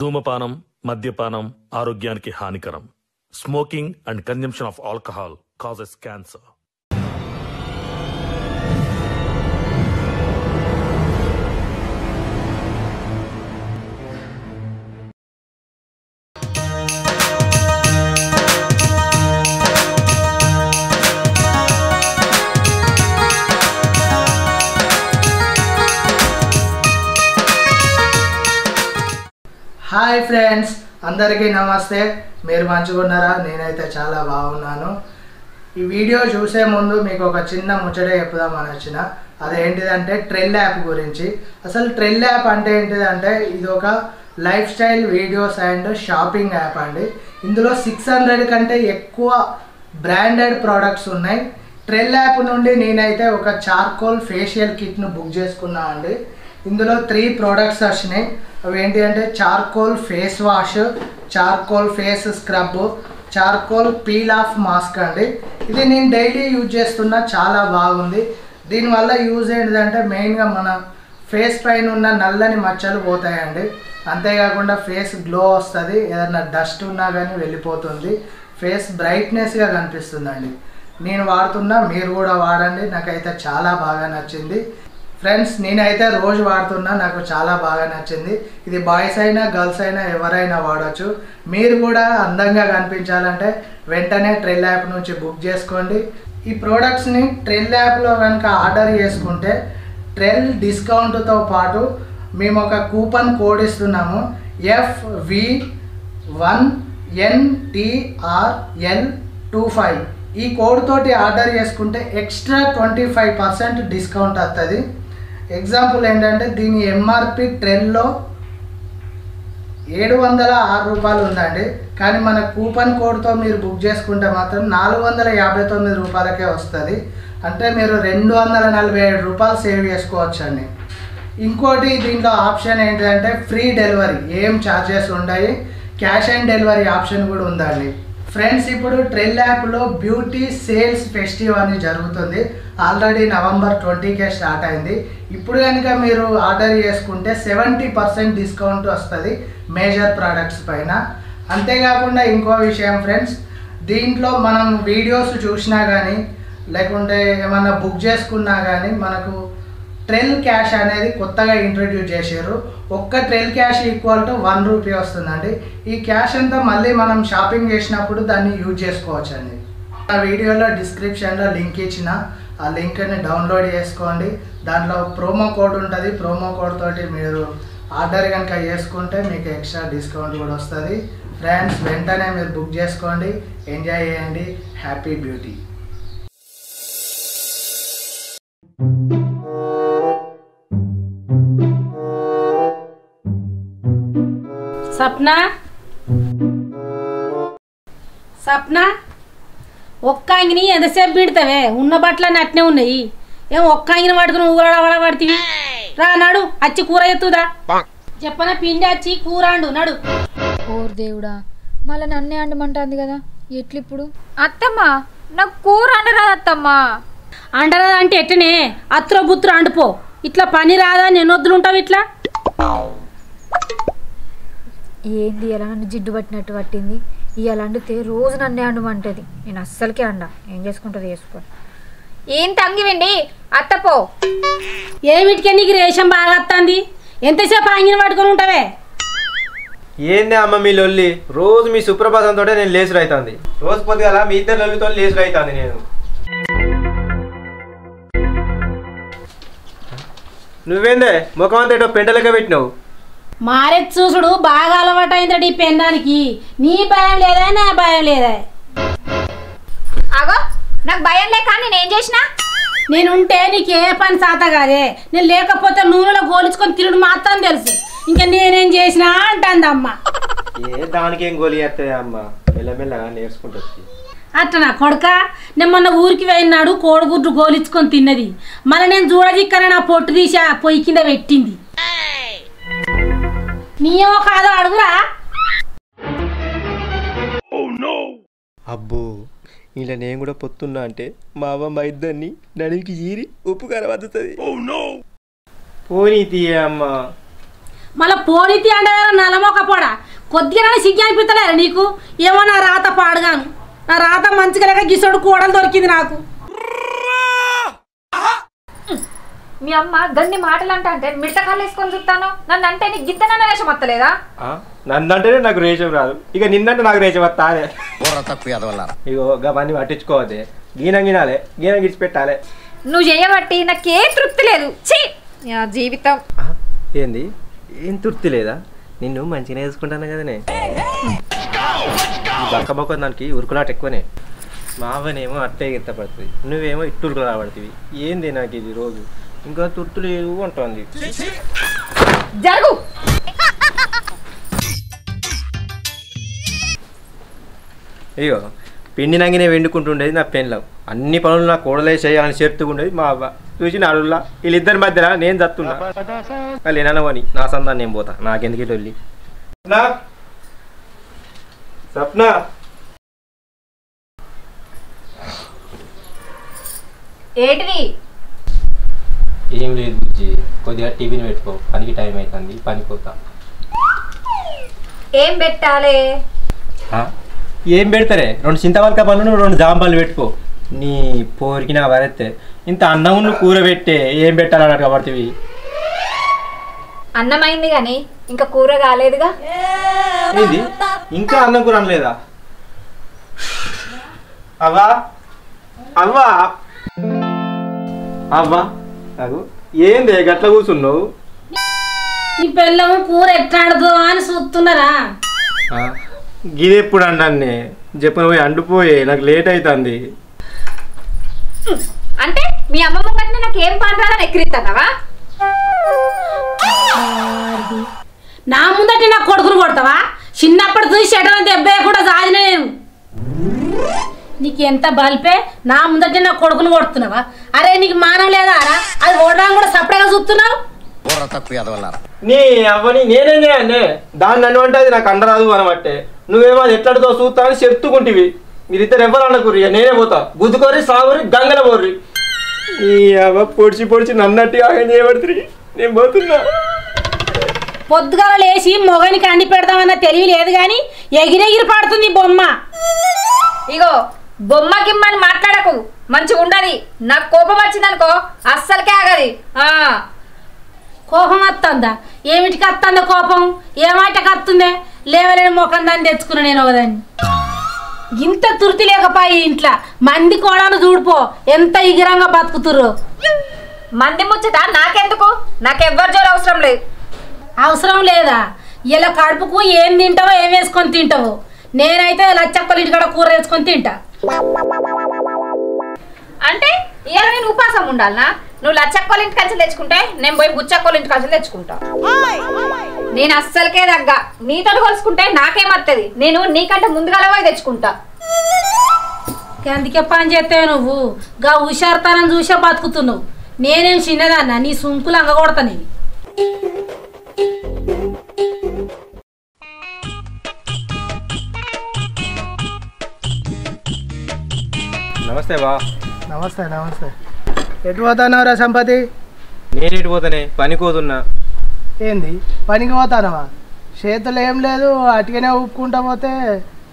ధూమపానం, మద్యపానం ఆరోగ్యానికి హానికరం. Smoking and consumption of alcohol causes cancer. Hi friends, అందరికీ నమస్తే. మీరు మంచిగా ఉన్నారా? నేనైతే చాలా బాగున్నాను. ఈ వీడియో చూసే ముందు మీకు ఒక చిన్న ముచ్చట చెప్పుదామని వచ్చిన. అదేంటిదంటే ట్రెల్ యాప్ గురించి. అసలు ట్రెల్ యాప్ అంటే ఏంటిదంటే ఇది ఒక life style videos and shopping app అండి. ఇందులో 600 కంటే ఎక్కువ బ్రాండెడ్ ప్రోడక్ట్స్ ఉన్నాయి. ట్రెల్ యాప్ నుండి నేనైతే ఒక చార్కోల్ ఫేషియల్ కిట్ను బుక్ చేసుకున్నా అండి. ఇందులో 3 ప్రోడక్ట్స్ వచ్చినాయి. అవి ఏంటి అంటే charcoal face wash, charcoal face scrub, charcoal peel off mask అండి. ఇది నేను డైలీ యూజ్ చేస్తున్నా, చాలా బాగుంది. దీనివల్ల యూజ్ ఏంటిదంటే మెయిన్గా మన ఫేస్ పైన ఉన్న నల్లని మచ్చలు పోతాయండి. అంతేకాకుండా ఫేస్ గ్లో వస్తుంది, ఏదైనా డస్ట్ ఉన్నా కానీ వెళ్ళిపోతుంది, ఫేస్ బ్రైట్నెస్గా కనిపిస్తుందండి. నేను వాడుతున్నా, మీరు కూడా వాడండి. నాకైతే చాలా బాగా నచ్చింది ఫ్రెండ్స్. నేనైతే రోజు వాడుతున్నా, నాకు చాలా బాగా నచ్చింది. ఇది బాయ్స్ అయినా గర్ల్స్ అయినా ఎవరైనా వాడచ్చు. మీరు కూడా అందంగా కనిపించాలంటే వెంటనే ట్రెల్ యాప్ నుంచి బుక్ చేసుకోండి. ఈ ప్రోడక్ట్స్ని ట్రెల్ యాప్లో కనుక ఆర్డర్ చేసుకుంటే ట్రెల్ డిస్కౌంట్తో పాటు మేము ఒక కూపన్ కోడ్ ఇస్తున్నాము, FV1NTRL25. ఈ కోడ్ తోటి ఆర్డర్ చేసుకుంటే ఎక్స్ట్రా 25% డిస్కౌంట్ వస్తుంది. ఎగ్జాంపుల్ ఏంటంటే దీని ఎంఆర్పి ట్రెల్లో 706 రూపాయలు ఉందండి. కానీ మన కూపన్ కోడ్తో మీరు బుక్ చేసుకుంటే మాత్రం 459 రూపాయలకే వస్తుంది. అంటే మీరు 247 రూపాయలు సేవ్ చేసుకోవచ్చు అండి. ఇంకోటి దీంట్లో ఆప్షన్ ఏంటంటే ఫ్రీ డెలివరీ, ఏం ఛార్జెస్ ఉండవు. క్యాష్ ఆన్ డెలివరీ ఆప్షన్ కూడా ఉందండి. ఫ్రెండ్స్, ఇప్పుడు ట్రెల్ యాప్లో బ్యూటీ సేల్స్ ఫెస్టివ్ అని జరుగుతుంది. ఆల్రెడీ November 20కే స్టార్ట్ అయింది. ఇప్పుడు కనుక మీరు ఆర్డర్ చేసుకుంటే 70% డిస్కౌంట్ వస్తుంది మేజర్ ప్రోడక్ట్స్ పైన. అంతేకాకుండా ఇంకో విషయం ఫ్రెండ్స్, దీంట్లో మనం వీడియోస్ చూసినా కానీ లేకుంటే ఏమన్నా బుక్ చేసుకున్నా కానీ మనకు ట్రెల్ క్యాష్ అనేది కొత్తగా ఇంట్రడ్యూస్ చేశారు. ఒక్క Trell cash equal to 1 rupee వస్తుందండి. ఈ క్యాష్ అంతా మళ్ళీ మనం షాపింగ్ చేసినప్పుడు దాన్ని యూజ్ చేసుకోవచ్చు అండి. ఆ వీడియోలో డిస్క్రిప్షన్లో లింక్ ఇచ్చిన, ఆ లింక్ని డౌన్లోడ్ చేసుకోండి. దాంట్లో ప్రోమో కోడ్ ఉంటుంది. ప్రోమో కోడ్ తోటి మీరు ఆర్డర్ కనుక చేసుకుంటే మీకు ఎక్స్ట్రా డిస్కౌంట్ కూడా వస్తుంది. ఫ్రెండ్స్, వెంటనే మీరు బుక్ చేసుకోండి, ఎంజాయ్ చేయండి. Happy beauty. సప్న, సప్న, ఒక్క అంగిని ఎంతసేపు పిండుతావే? ఉన్న బట్టలన్నీ అట్నే ఉన్నాయి. ఏం ఒక్క అంగిని పట్టుకుని ఊరడవడ పడుతుంది? రా నడు, అచ్చి కూర ఎత్తుదా చెప్పన, పిండి వచ్చి కూర అండు నడు. ఓర్ దేవుడా, మళ్ళీ నన్నే అండమంటుంది కదా, ఎట్లిప్పుడు? అత్తమ్మ, నాకు కూర అండరాదు అత్తమ్మ. అండరాదా అంటే ఎట్టనే అత్రో బుత్రో అండిపో. ఇట్లా పని రాదా? నేను వద్దులుంటావు ఇట్లా. ఏంది ఇలా నన్ను జిడ్డు పట్టినట్టు పట్టింది? ఇవాళ అండితే రోజు నన్నే అండమంటది. నేను అస్సలకే అండ, ఏం చేసుకుంటుంది చేసుకో. ఏం తంగివండి అత్తపో. ఏమిటికే నీకు రేషం బాగా వస్తుంది? ఎంతసేపు అంగిన పట్టుకొని ఉంటావే? ఏందే అమ్మ మీ లొల్లి? రోజు మీ సుప్రభాతంతో నేను లేసుడు అవుతుంది. రోజు పొద్దుగల మీ ఇద్దరు లొల్లితో లేసుడు అవుతుంది. నేను నువ్వేందే ముఖం అంతా ఏటో పెంటలెక్క పెట్టినావు? మారెత్ చూసుడు బాగా అలవాటు అయిందట ఈ పెండానికి. నీ భయం లేదా, నా భయం లేదా? ఆగో, నాకు భయం లేక నేనేం చేసినా? నేనుంటే నీకు ఏ పని సాత కాదే. నేను లేకపోతే నూనెలో గోలించుకొని తిరుడు మాత్రం తెలుసు. ఇంకా నేనేం చేసినా అంటుంది అమ్మ. ఏ దానికి ఏం గోలి చేస్తుంది అమ్మ, మెల్లమెల్లగా నేర్చుకుంటుంది. అట్టనా కొడుక? నేను మొన్న ఊరికి వెళ్ళినాడు, కోడిగుడ్డు గోలించుకొని తిన్నది. మళ్ళీ నేను చూడజిక్కనే నా పొట్టు తీసి ఆ పొయ్యి కింద పెట్టింది. నీయేమో కాదో అడుగురా. అబ్బో, ఇలా నేను కూడా పొత్తున్నా అంటే మా అవ్వ మా ఇద్దరిని నడికి చీరి ఉప్పు కారం వద్దుతుంది. పోనీ తీయ అమ్మ. మళ్ళీ పోనీతి అంటే నలమొక పొడ కొద్దిగా సిగ్గు అనిపిస్తలేరు నీకు? ఏమో నా రాత పాడుగాను, నా రాత మంచిగా లేక గిసోడు కూడలు దొరికింది నాకు. మీ అమ్మ గన్ని మాటలు అంటే మిట్టకాలు వేసుకొని చూస్తాను. నన్ను అంటే నీకు గిద్దనన్న రేషం వస్తలేదా? నన్ను అంటేనే నాకు రేషం రాదు, ఇక నిన్నంటే నాకు రేషం వస్తా. ఇగో గవన్నీ పట్టించుకోవద్దే, గీనం గినాలే, గీనం గిడిచిపెట్టాలి. నువ్వు చేయబట్టి నాకేం తృప్తి లేదు. ఛీ జీవితం. ఏంది ఏం తృప్తి లేదా? నిన్ను మంచిగా వేసుకుంటాను కదనే. బక్క బొక్క దానికి ఉరుకులాట ఎక్కువనే. మావనేమో అట్టే ఎత్తపడుతుంది, నువ్వేమో ఇట్టు ఉరుకులు రాబడుతుంది. ఏంది నాకు ఇది రోజు ఇంకా తుర్తు లేదు అంటుంది. జరుగు. అయ్యో పిండి నంగినే వెండుకుంటుండేది నా పెళ్ళం. అన్ని పనులు నా కోడలే చేయాలని చెప్తుండేది మా అవ్వ. చూసి అడుగులా వీళ్ళిద్దరి మధ్యలో నేను చస్తున్నా. వాళ్ళు ఏనవని నా సందాన్ని నేను పోతా, నాకెందుకు వెళ్ళి. సప్న ఏంటిది? ఏం లేదు బుజ్జి, కొద్దిగా టీవీని పెట్టుకో, పనికి టైం అవుతుంది, పనిపోతా. ఏం పెట్టాలి? ఏం పెడతారే? 2 చింతవరక పనులు 2 జాంపళ్ళు పెట్టుకో. నీ పోరికి నా వరెత్తే ఇంత అన్నం కూర పెట్టే ఏం పెట్టాలన్నట్టు కాబట్టి. అన్నం అయింది కానీ ఇంకా కూర కాలేదుగా. ఏంది ఇంకా అన్నం కూర అనలేదా? అవ్వా అవ్వా అవ్వా నాకు ఏంది గట్ల కూర్చున్నావు? నీ పిల్లము కూర ఎట్లాడదు అని చూస్తున్నారా? గిదెప్పుడు అన్నాన్నే చెప్పిన పోయి అండిపోయే, నాకు లేట్ అవుతుంది. అంటే మీ అమ్మమ్మ కట్టిన నాకు ఏం పని రాదని ఎక్కిరిస్తావా? నా ముందట నా కొడుకును కొడతావా? చిన్నప్పటి చూసి చెడ్డ దెబ్బే కూడా సాధిన నేను. నీకు ఎంత బలిపే, నా ముందట నా కొడుకును కొడుతున్నావా? అరే నీకు మానం లేదా? అది ఓడడానికి కూడా సపరేట్గా చూస్తున్నావు. నీ అవ్వని నేనేం చేయండి, దాన్ని నన్ను అంటే అది నాకు అండరాదు అనబట్టే. నువ్వేమో అది ఎట్లాడుతో చూస్తా అని చెప్తుకుంటివి. మీరిద్దరు ఎవరు అనకూరి, నేనే పోతా. గుద్దుకోరి సాగురి గంగల పోర్రి. నీ అవ్వ పొడిచి పొడిచి నన్నట్టు ఆగం చేయబడుతుంది, నేను పోతున్నా. పొద్దుగాల లేచి మొగనికి అండి పెడదామన్న తెలివి లేదు కానీ ఎగిరెగిరి పడుతుంది బొమ్మ. ఇగో బొమ్మ గిమ్మని మాట్లాడకు, మంచిగా ఉండదు. నాకు కోపం వచ్చిందనుకో అస్సలకే ఆగది. కోపం వస్తుందా? ఏమిటికి వస్తుందా కోపం? ఏమాటకి వస్తుందే? లేవలేని మొఖం దాన్ని తెచ్చుకున్నా నేను ఒకదాన్ని. ఇంత తుర్తి లేకపోయి ఇంట్లో మంది కోడను చూడిపో ఎంత ఇగిరంగా బతుకుతుర్రు. మంది ముచ్చట నాకెందుకు? నాకెవ్వరు జోరు అవసరం లేదు. అవసరం లేదా? ఇలా కడుపుకు ఏం తింటావో ఏం వేసుకొని తింటావు. నేనైతే లచ్చక్కల ఇంటికాడ కూర వేసుకొని తింటా. అంటే ఇవాళ నేను ఉపాసం ఉండాలనా? నువ్వు లచ్చక్కల ఇంటి కలిసి తెచ్చుకుంటే నేను పోయి బుచ్చక్కల ఇంటి కలిసి తెచ్చుకుంటా. నేను అస్సలకే దగ్గ. నీతో కలుసుకుంటే నాకేమత్తది? నేను నీకంటే ముందుగా పోయి తెచ్చుకుంటా. అందుకే పని చేస్తే నువ్వు గా హుషారుతనం చూసే బతుకుతున్నావు. నేనేం చిన్నదన్నా, నీ సుంకులు అంగకొడతా నేను. నమస్తే బా. నమస్తే నమస్తే. ఎటు పోతానవరా సంపతి? నేను ఎటు పోతానే, పనికి పోతున్నా. ఏంది పనికి పోతానవా? చేతులు ఏం లేదు, అటుకనే ఊపుకుంటా పోతే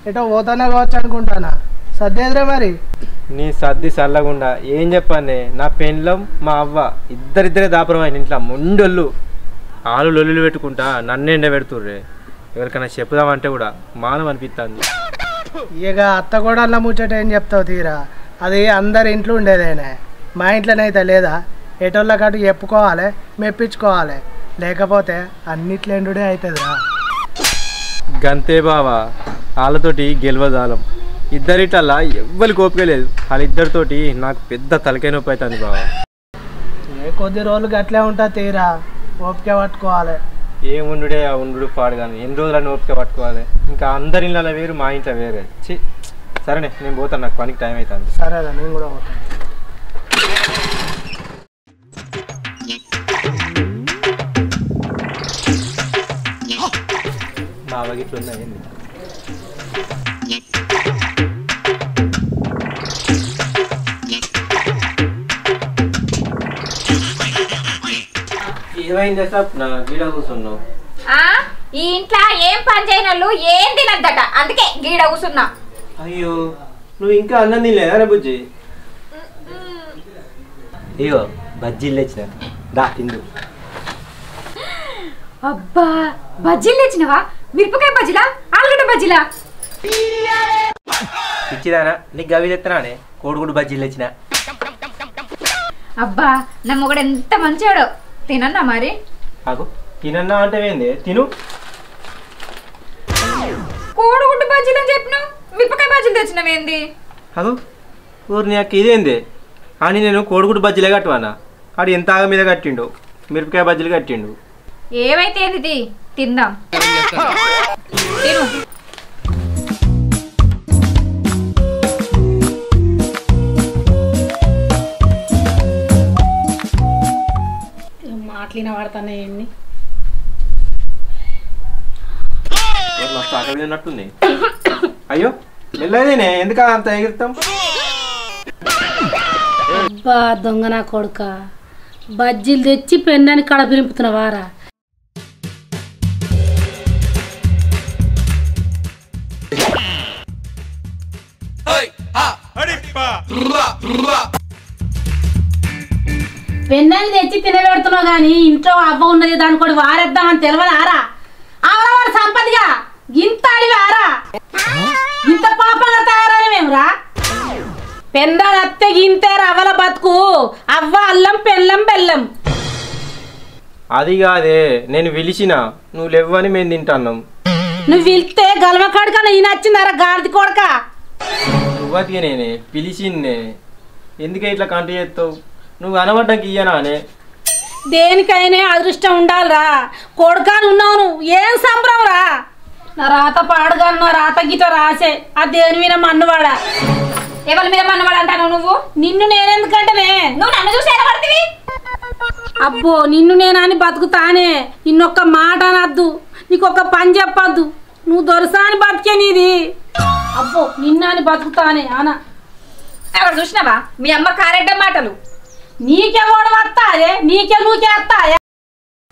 ఎటో పోతానే కావచ్చు అనుకుంటానా. సర్దేదిరే మరి. నీ సర్ది చల్లకుండా ఏం చెప్పానే, నా పెండ్లం మా అవ్వ ఇద్దరిద్దరే దాపురమైన ఇంట్లో ముండొల్లు. ఆలు లొల్లులు పెట్టుకుంటా నన్ను ఎండ పెడుతుర్రే. ఎవరికైనా చెప్పుదామంటే కూడా మానం అనిపిస్తుంది. ఇక అత్త కూడా అన్న ముచ్చట ఏం చెప్తావు తీరా, అది అందరి ఇంట్లో ఉండేదేనే. మా ఇంట్లోనైతే లేదా? ఎటోళ్ళ కాటు చెప్పుకోవాలి, మెప్పించుకోవాలి, లేకపోతే అన్నిట్లేండుడే అవుతుందిరా. గంతే బావా, వాళ్ళతోటి గెలవజాలం. ఇద్దరిట్లా ఎవ్వరి కోపిక లేదు. వాళ్ళిద్దరితోటి నాకు పెద్ద తలకాయ నొప్పి అవుతుంది బావా. ఏ కొద్ది రోజులకి అట్లే ఉంటుంది తీరా, ఓపిక పట్టుకోవాలి. ఏముండుడే ఆ ఉండు పాడు కానీ ఎన్ని రోజులని ఓపిక పట్టుకోవాలి. ఇంకా అందరి ఇళ్ళ వేరు, మా ఇంట్లో వేరే. సరేనే నేను పోతాను, నాకు పనికి టైం అవుతుంది. సరేదా, నేను కూడా పోతాను. మా అవగిట్లు ఉన్నాయి. ఏమైంది సార్? నా గీడ కూర్చున్నావు. ఈ ఇంట్లో ఏం పని చేయని వాళ్ళు ఏం తినద్దట, అందుకే గీడ కూసున్నా. అయ్యో నువ్వు ఇంకా అన్నం తినలేదా రే బుజ్జి? అయ్యో బజ్జీలు తెచ్చిన దా తిందు. అబ్బా బజ్జీలు తెచ్చినవా? మిరపకాయ బజ్జీలా ఆలుగడ్డ బజ్జీలా? ఇచ్చిదానా నీకు గవి తెత్తనానే కోడిగుడ్డు బజ్జీలు తెచ్చిన. అబ్బా నా మొగడు ఎంత మంచివాడో. తినన్నా మరి? ఆగు తినన్నా అంటే ఏంది తిను. కోడిగుడ్డు బజ్జీలు అని చెప్పినావు, మిరపకాయ బజ్జీలు తెచ్చినవేంది? అగు ఊరు నాకు ఇదేంది అని నేను కోడిగుడ్డు బజ్జీలే కట్టవన్నా. ఆడు ఎంత ఆగ మీద కట్టిండు, మిరపకాయ బజ్జీలు కట్టిండు. ఏమైతే ఏంది తిందాం. తిను. మాటలిన వాడుతున్నాయండి. మస్తు ఆకలి ఉన్నట్టుంది. అయ్యో వెళ్ళదేనే ఎందుకు అంత ఎగురుతాం? అబ్బా దొంగ నా కొడుక, బజ్జీలు తెచ్చి పెన్నాన్ని కడప నింపుతున్నావారా? పెన్నాన్ని తెచ్చి తినబెడుతున్నావు కానీ ఇంట్లో అవ్వ ఉన్నది దాని కూడా వారేద్దామని తెలియదారా? ఆవరవాడు సంపదిగా గింత అడివారా? ఇంత పాపంగా తయారని మేమురా? పెన్నాన్ని అత్తే గింతే రవ్వల బతుకు, అవ్వ అల్లం పెళ్ళం బెల్లం. అది కాదే నేను పిలిచిన నువ్వు లేవని మేము తింటున్నాం. నువ్వు వెళ్తే గలవ కాడుకన్నా ఈయన వచ్చిందారా గాడిది కొడక? నువ్వతిగా నేనే పిలిచిందే, ఎందుకే ఇట్లా కంట చేస్తావు? నువ్వు అనబడ్డానికి ఇయ్యనానే. దేనికైనా అదృష్టం ఉండాలిరా. కొడుకాని ఉన్నావు నువ్వు, ఏం సంబరం రా? నా రాత పాడుగాను, నా రాత గిట రాసే ఆ దేని మీద మన్నువాడా. ఎవరి మీద మన్నవాడు అంటాను నువ్వు? నిన్ను నేనెందుకంటేనే? నువ్వు నన్ను చూసి ఎలా పడుతుంది? అబ్బో నిన్ను నేనని బతుకుతానే, నిన్నొక్క మాట అనద్దు, నీకొక్క పని చెప్పద్దు, నువ్వు దొరసాని బతికే నీది. అబ్బో నిన్నని బతుకుతానే అన. ఎవరు చూసినావా మీ అమ్మ కారెడ్డ మాటలు? నీకే ఓడి వస్తాయే, నీకే నువ్వుకే వస్తాయే.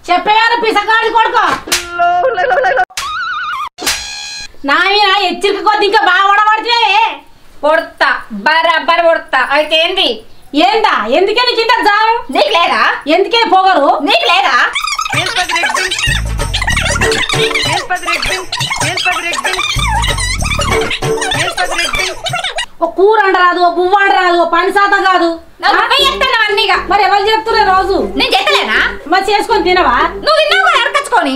చెప్పేవారు పిసగాడి కొడుకో. నా మీద హెచ్చరిక కొద్ది ఇంకా బాగా ఓడబడుతున్నావే. కొడతా బరాబర్ కొడతా. అయితే ఏంది? ఏందా? ఎందుకే నీకు ఇంత జాము? నీకు లేదా? ఎందుకే పొగరు? నీకు లేదా? ఓ కూర అండరాదు, ఓ బువ్వ అండరాదు, ఓ పని శాతం కాదు. అన్నీగా మరి ఎవరు చెప్తున్నారు రోజు? నేను చేస్తలేనా? మరి చేసుకొని తినవా? నువ్వు తిన్నావు కదా అడకచ్చుకొని.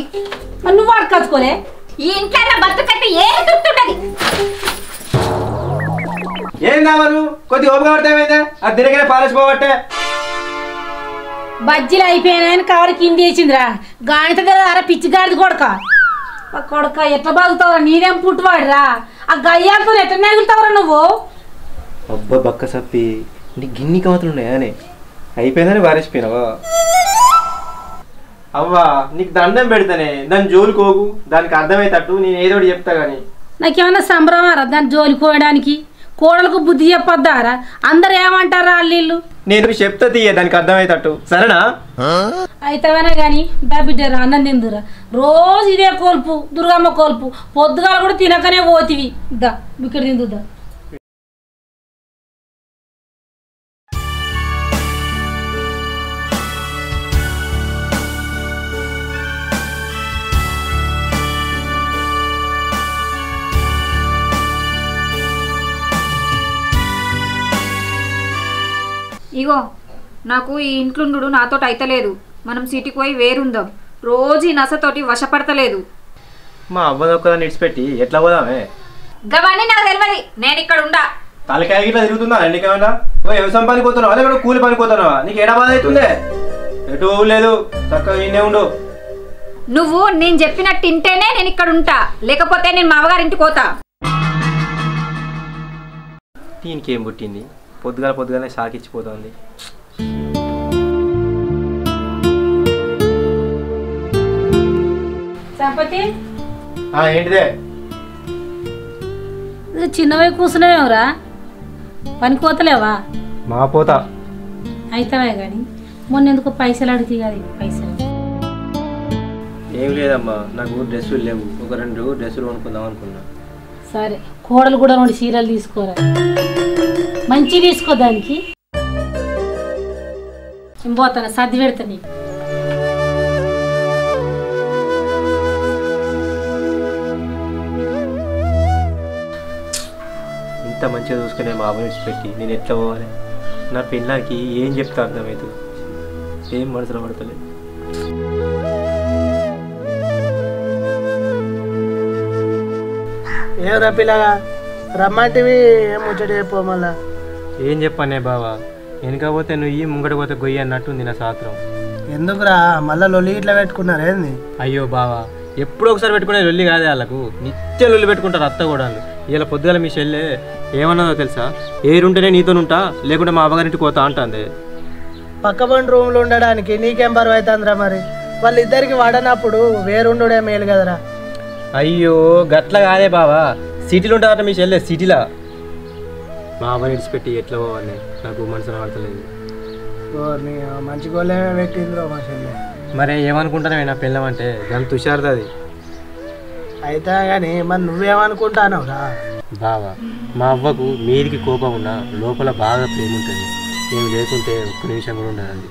మరి నువ్వు అడకచ్చుకోలే. ఈ ఇంట్లో బతుకట్టే ఏ దుట్టుంటది. ఏం కావాలి కొద్దిగా ఓపిక పడితే ఏమైందే? అది తినగానే పారేసిపోబట్టే. బజ్జీలు అయిపోయినాయని కవర్ కింద వేసిందిరా. గానిత అర పిచ్చి గాడిది కొడక. కొడక ఎట్లా బాగుతావురా? నీదేం పుట్టువాడురా. ఆ గయ్యాలతో ఎట్లా నెగులుతావురా నువ్వు? అబ్బా బక్క సప్పి నీకు గిన్ని కమతలు ఉన్నాయానే? అయిపోయిందని పారేసిపోయినావా? అవ్వా నీకు దండం పెడతానే, దాని జోలికి పోగు, దానికి అర్థమయ్యేటట్టు నేను ఏదో ఒకటి చెప్తా గానీ. నాకేమన్నా సంభ్రమారా దాన్ని జోలికి పోయడానికి? కోడలకు బుద్ధి చెప్పొద్దారా? అందరు ఏమంటారా అల్లీళ్ళు? నేను చెప్తా తీయ దానికి అర్థమయ్యేటట్టు, సరేనా? అయితేనే కానీ దా బిడ్డరా అన్నం తిందురా. రోజు ఇదే కోల్పు, దుర్గమ్మ కోల్పు. పొద్దుగాల కూడా తినకనే పోతివి. దా ఇక్కడ తిందుదా. ఇగో నాకు ఈ ఇంట్లుండు నాతోటి అయితలేదు. మనం సిటీకి పోయి వేరుందాం. రోజు ఈ నసతోటి వశపడతలేదు. మా అవ్వదొక్కదాన్ని ఇడిచిపెట్టి ఎట్లా పోదామే? గవన్నీ నాకు తెలియదు. నేను ఇక్కడ ఉండా. తలకాయ ఇట్లా తిరుగుతుందా నీకేమన్నా? వ్యవసాయం పనికి పోతున్నావా లేకపోతే కూలి పనికి పోతున్నావా? నీకు ఏడా బాధ అవుతుందే? ఎటు లేదు, చక్కగా ఈయనే ఉండు. నువ్వు నేను చెప్పినట్టు తింటేనే నేను ఇక్కడ ఉంటా, లేకపోతే నేను మా అమ్మగారింటికి పోతా. దీనికి ఏం పుట్టింది? పొద్దుగానే షాకిచ్చిపోతుంది. చంపతి ఏంటిదే? చిన్నవై కూర్చున్నావేమరా? పనికోతలేవా? మా పోతా అయితవే కానీ మొన్న ఎందుకు పైసలు అడిగి కదా పైసలు ఏం లేదమ్మా, నాకు డ్రెస్సులు లేవు. ఒక 2 డ్రెస్సులు కొనుక్కుందాం అనుకున్నా. సరే, కోడలు కూడా 2 చీరలు తీసుకోరా, మంచి తీసుకో. దానికి పోతాను, సర్ది పెడతా నీకు. ఇంత మంచిగా చూసుకునే మా అవ్వ విడిచిపెట్టి నేను ఎట్లా పోవాలి? నా పిల్లలకి ఏం చెప్తా అర్థమవుతుంది, ఏం మనసులో పడతలేదు. ఏరా పిల్లగా రమ్మంటివి ఏం ముచ్చట చెప్పు మళ్ళా. ఏం చెప్పానే బావా, వెనకపోతే నువ్వు ముంగట పోతే గొయ్యి అన్నట్టుంది నా శాస్త్రం. ఎందుకురా మళ్ళా లొల్లి ఇట్లా పెట్టుకున్నారు ఏంది? అయ్యో బావా, ఎప్పుడో ఒకసారి పెట్టుకునే లొల్లి కాదే వాళ్ళకు, నిత్యం లొల్లి పెట్టుకుంటారు అత్త కూడా. ఇలా పొద్దుగాల మీ చెల్లె ఏమన్నదో తెలుసా? ఏరుంటేనే నీతోనుంటా, లేకుంటే మా అవ్వగారింటికి పోతా అంటుంది. పక్కబండి రూమ్లో ఉండడానికి నీకేం బరువు అవుతుందిరా? మరి వాళ్ళిద్దరికి వాడనప్పుడు వేరుండే మేలు కదరా. అయ్యో గట్ల కాదే బావా, సిటీలో ఉంటారట మీ చెల్లె, సిటీలో. మా అవ్వని విడిచిపెట్టి ఎట్లా పోవాలి నాకు మనసులో పడతలేదు. మంచి గోళే పెట్టిందిరో మా చెల్లె. మరి ఏమనుకుంటానే నా పిల్లం అంటే దాని తుషారుది అయితే కానీ మరి నువ్వేమనుకుంటానవురా? బావా, మా అవ్వకు మీదికి కోపం ఉన్నా లోపల బాగా ప్రేమ ఉంటుంది. నేను లేకుంటే ఒక్క నిమిషం కూడా ఉండదు.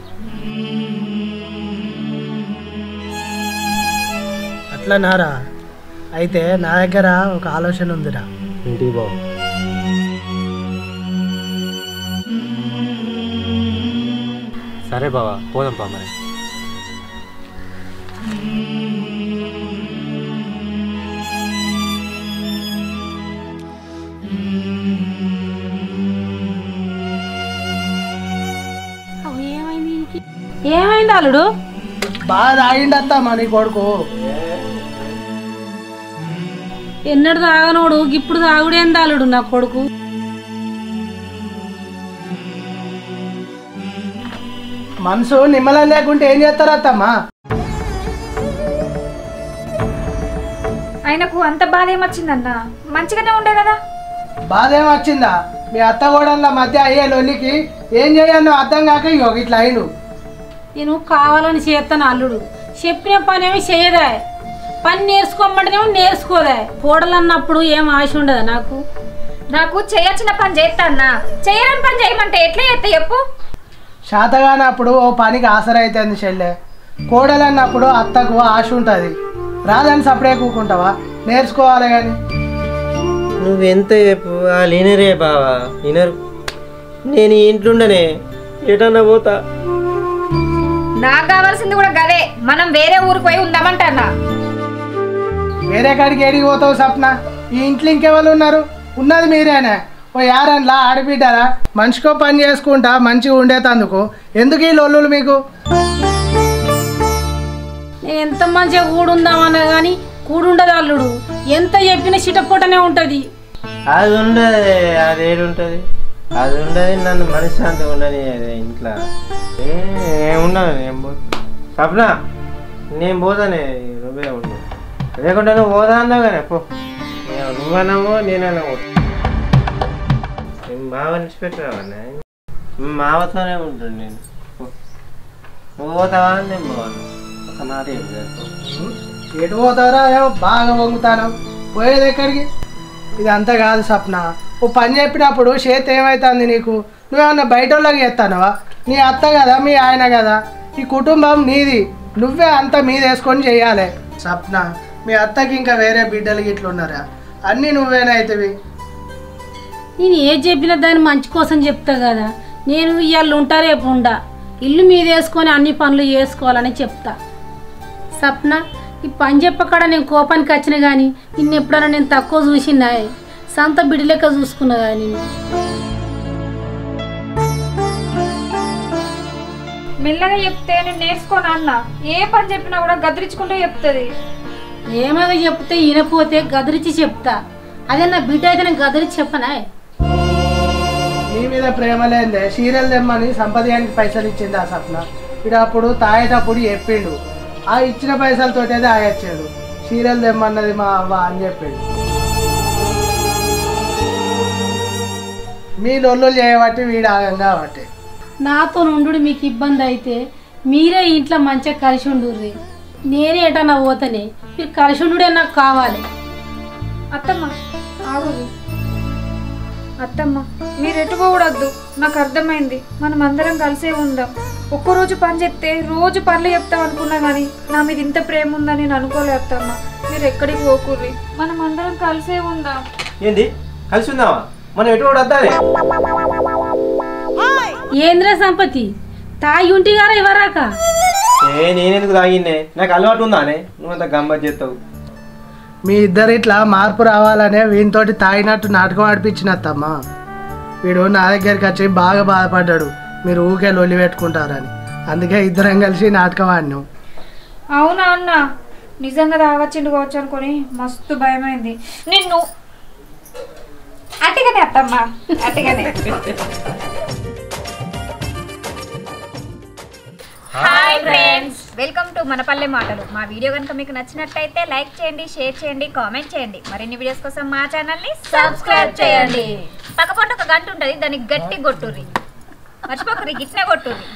అట్లా నారా? అయితే నా దగ్గర ఒక ఆలోచన ఉందిరా. ఏంటి బావ? సరే బావా, పోదాం పా మరి. ఏమైంది అల్లుడు? బాగా తాగిండత్తా మా నీ కొడుకు. ఎన్నడు తాగనోడు ఇప్పుడు తాగుడేంది అల్లుడు నా కొడుకు? మనసు నిమ్మలం లేకుంటే ఏం చేస్తారు అత్తమ్మా? ఆయనకు అంత బాధ ఏమొచ్చిందన్న? మంచిగానే ఉండే కదా. బాధ ఏమొచ్చిందా? మీ అత్త కూడా మధ్య అయ్యే లొల్లికి ఏం చేయాలో అర్థం కాక ఇగో ఇట్లా అయిండు. నేను కావాలని చేస్తాను అల్లుడు, చెప్పిన పని ఏమి చేయదా, పని నేర్చుకోమంటేనేమో నేర్చుకోదా. కోడలు అన్నప్పుడు ఏం ఆశ ఉండదా నాకు? నాకు చేయొచ్చిన పని చేస్తా అన్నా, చేయని పని చేయమంటే ఎట్లా చేస్తా చెప్పు? శాతగానప్పుడు ఓ పనికి ఆసర అవుతుంది చెల్లె. కోడలు అన్నప్పుడు అత్తకు ఆశ ఉంటుంది. రాదని సపడే కూకుంటావా? నేర్చుకోవాలి కానీ. నువ్వెంత చెప్పు వాళ్ళు వినరే బావా, వినరు. నేను ఇంట్లోండనే ఎటన్నా పోతా. నాకు కావాల్సింది కూడా గదే, మనం వేరే ఊరికి పోయి ఉందామంటన్నా. వేరే కాడికి ఏడికి పోతావు సప్న? ఈ ఇంట్లో ఇంకెవరు ఉన్నారు? ఉన్నది మీరేనే. ఓ యారన్లా ఆడబిడ్డరా, మనిషికో పని చేసుకుంటా మంచిగా ఉండేతందుకు ఎందుకు ఈ లొల్లులు మీకు? నేను ఎంత మంచిగా కూడుందామన్నా కానీ కూడుండదు అల్లుడు. ఎంత చెప్పినా చిటపొటనే ఉంటుంది. అది ఉండదు, అది ఏడుంటుంది, అది ఉండదు. నన్ను మనశ్శాంతి ఉండని ఇంట్లో ఏముండదు. నేను పోతా సప్న, నేను పోతానే, నువ్వే ఉండు. లేకుంటే నువ్వు పోదా అన్నావు కానీ పో. నువ్వన్నావు నేనన్నా మావ నిలిచిపెట్టావన్నా, మావతోనే ఉంటుంది. నేను నువ్వు పోతావా అని నేను పోవాలి. ఒక మాట ఏం ఎటు పోతారా? ఏమో బాగా వంగుతాను. పోయేది ఎక్కడికి? ఇది అంతా కాదు సప్న. ఓ పని చెప్పినప్పుడు చేతి ఏమవుతుంది నీకు? నువ్వేమన్నా బయట వాళ్ళకి చేస్తానవా? నీ అత్త కదా, మీ ఆయన కదా, ఈ కుటుంబం నీది. నువ్వే అంతా మీద వేసుకొని చెయ్యాలి. సప్న, మీ అత్తకి ఇంకా వేరే బిడ్డలకి ఇట్లున్నారా? అన్నీ నువ్వేనైతేవి. నేను ఏది చెప్పినా దాన్ని మంచి కోసం చెప్తా కదా. నేను ఇవాళ ఉంటా రేపు ఉండా, ఇల్లు మీద వేసుకొని అన్ని పనులు చేసుకోవాలని చెప్తా. సప్న, ఈ పని చెప్పక్కడ నేను కోపానికి వచ్చిన కానీ నిన్ను ఎప్పుడైనా నేను తక్కువ చూసినా? సొంత బిడ్డ లెక్క చూసుకున్నా కానీ నేను. మెల్లగా చెప్తే నేను నేర్చుకోను అన్న. ఏ పని చెప్పినా కూడా గదిరించుకుంటూ చెప్తుంది. ఏమైనా చెప్తే వినపోతే గదిరించి చెప్తా. అదే నా బిడ్డ అయితే నేను గదిరించి చెప్పనా? నీ మీద ప్రేమ లేదే సీరియల్ తెమ్మని సంపదయానికి పైసలు ఇచ్చింది ఆ సప్న. ఇడు అప్పుడు తాగేటప్పుడు చెప్పిండు, ఆ ఇచ్చిన పైసలతోటేదే ఆగచ్చాడు. సీరియల్ తెమ్మన్నది మా అవ్వ అని చెప్పాడు. మీ లొల్లు చేయబట్టి వీడు ఆగం కాబట్టి. నాతో నుండు మీకు ఇబ్బంది అయితే మీరే ఇంట్లో మంచిగా కలిసి ఉండుర్రి. నేనే ఎటన్నా పోతానే, మీరు కలిసి ఉండుడే నాకు కావాలి. అత్తమ్మ ఆగు. అత్తమ్మ మీరు ఎటు పోవడద్దు, నాకు అర్థమైంది. మనం అందరం కలిసే ఉందాం. ఒక్కరోజు పని చెప్తే రోజు పనులు చెప్తాం అనుకున్నా కానీ నా మీద ఇంత ప్రేమ ఉందని నేను అనుకోలే అత్తమ్మ. మీరు ఎక్కడికి పోకుర్రి, మనం అందరం కలిసే ఉందాం. ఏంది కలిసి ఉందామా? మనం ఎటు కూడా వద్దానే. ఏంద్ర సంపతి తాగి ఉంటి గారా ఇవ్వరాక? నేనెందుకు తాగిన్నే, నాకు అలవాటు ఉందానే. నువ్వు అంత గమ్మత్ చేస్తావు. మీ ఇద్దరు ఇట్లా మార్పు రావాలనే వీనితోటి తాగినట్టు నాటకం ఆడిపించినత్తమ్మా. వీడు నా దగ్గరికి వచ్చి బాగా బాధపడ్డాడు, మీరు ఊకే లొల్లి పెట్టుకుంటారని. అందుకే ఇద్దరం కలిసి నాటకం ఆడినాం. అవునా అన్న, నిజంగా తాగొచ్చిండు కావచ్చు అనుకొని మస్తు భయమైంది. నిన్ను అట్టిగానే అత్తమ్మ, అట్టిగానే. హాయ్ ఫ్రెండ్స్, వెల్కమ్ టు మన పల్లె మాటలు. మా వీడియో కనుక మీకు నచ్చినట్టయితే లైక్ చేయండి, షేర్ చేయండి, కామెంట్ చేయండి. మరిన్ని వీడియోస్ కోసం మా ఛానల్ని సబ్స్క్రైబ్ చేయండి. పక్కపొంట ఒక గంట ఉంటుంది, దానికి గట్టి కొట్టుర్రి, మర్చిపోకుర్రి, గిట్నే కొట్టుర్రి.